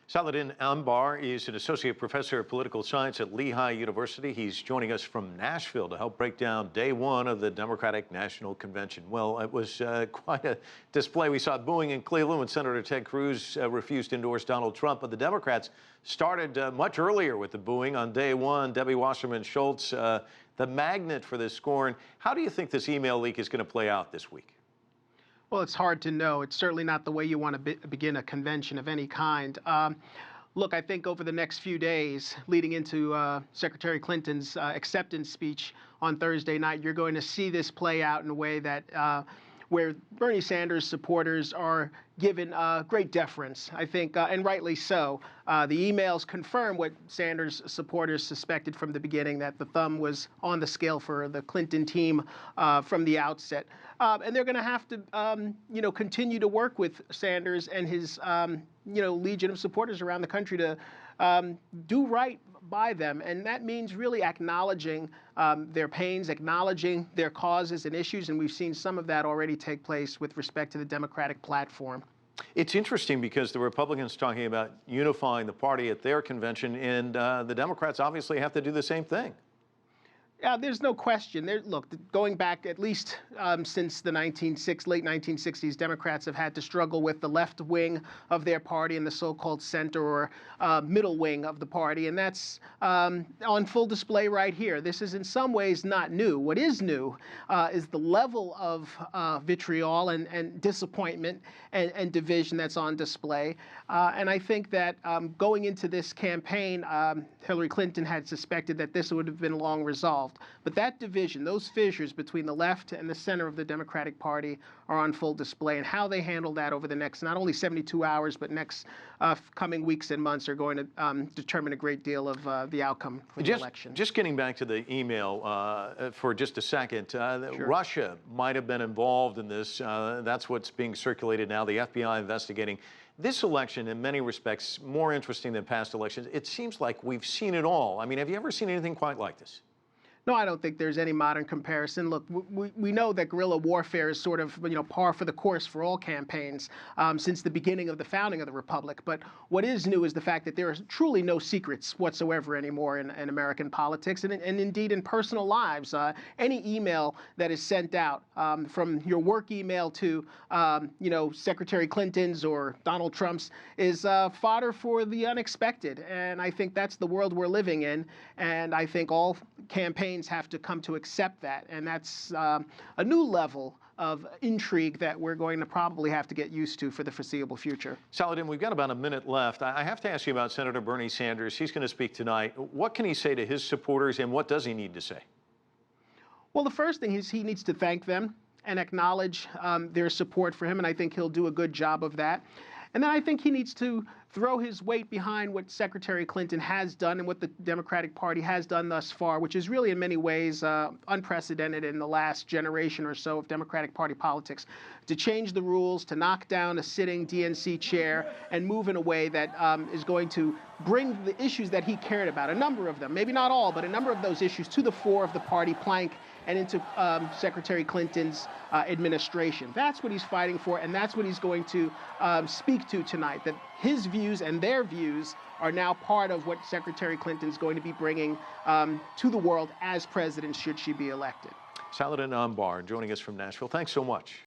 Saladin Ambar is an associate professor of political science at Lehigh University. He's joining us from Nashville to help break down day one of the Democratic National Convention. Well, it was quite a display. We saw booing in Cleveland when Senator Ted Cruz refused to endorse Donald Trump, but the Democrats started much earlier with the booing on day one. Debbie Wasserman Schultz, the magnet for this scorn. How do you think this email leak is going to play out this week? Well, it's hard to know. It's certainly not the way you want to begin a convention of any kind. Look, I think over the next few days, leading into Secretary Clinton's acceptance speech on Thursday night, you're going to see this play out in a way that where Bernie Sanders supporters are given great deference, I think, and rightly so. The emails confirm what Sanders supporters suspected from the beginning, that the thumb was on the scale for the Clinton team from the outset. And they're going to have to, continue to work with Sanders and his, legion of supporters around the country to do right by them. And that means really acknowledging their pains, acknowledging their causes and issues. And we've seen some of that already take place with respect to the Democratic platform. It's interesting because the Republicans talking about unifying the party at their convention, and the Democrats obviously have to do the same thing. Yeah, there's no question. Look, going back at least since the late 1960s, Democrats have had to struggle with the left wing of their party and the so-called center or middle wing of the party, and that's on full display right here. This is in some ways not new. What is new is the level of vitriol and disappointment and division that's on display. And I think that going into this campaign, Hillary Clinton had suspected that this would have been long resolved. But that division, those fissures between the left and the center of the Democratic Party are on full display. And how they handle that over the next not only 72 hours, but next coming weeks and months are going to determine a great deal of the outcome for the election. Just getting back to the email for just a second, Sure. Russia might have been involved in this. That's what's being circulated now, the FBI investigating. This election, in many respects, more interesting than past elections. It seems like we've seen it all. I mean, have you ever seen anything quite like this? No, I don't think there's any modern comparison. Look, we know that guerrilla warfare is sort of, par for the course for all campaigns since the beginning of the founding of the Republic. But what is new is the fact that there are truly no secrets whatsoever anymore in American politics and indeed in personal lives. Any email that is sent out from your work email to, Secretary Clinton's or Donald Trump's is fodder for the unexpected. And I think that's the world we're living in. And I think all campaigns have to come to accept that, and that's a new level of intrigue that we're going to probably have to get used to for the foreseeable future. Saladin, we've got about a minute left. I have to ask you about Senator Bernie Sanders. He's going to speak tonight. What can he say to his supporters, and what does he need to say? Well, the first thing is he needs to thank them and acknowledge their support for him, and I think he'll do a good job of that. And then I think he needs to throw his weight behind what Secretary Clinton has done and what the Democratic Party has done thus far, which is really in many ways unprecedented in the last generation or so of Democratic Party politics, to change the rules, to knock down a sitting DNC chair and move in a way that is going to bring the issues that he cared about, a number of them, maybe not all, but a number of those issues to the fore of the party plank and into Secretary Clinton's administration. That's what he's fighting for, and that's what he's going to speak to tonight, that his views and their views are now part of what Secretary Clinton's going to be bringing to the world as president should she be elected. Saladin Ambar joining us from Nashville. Thanks so much.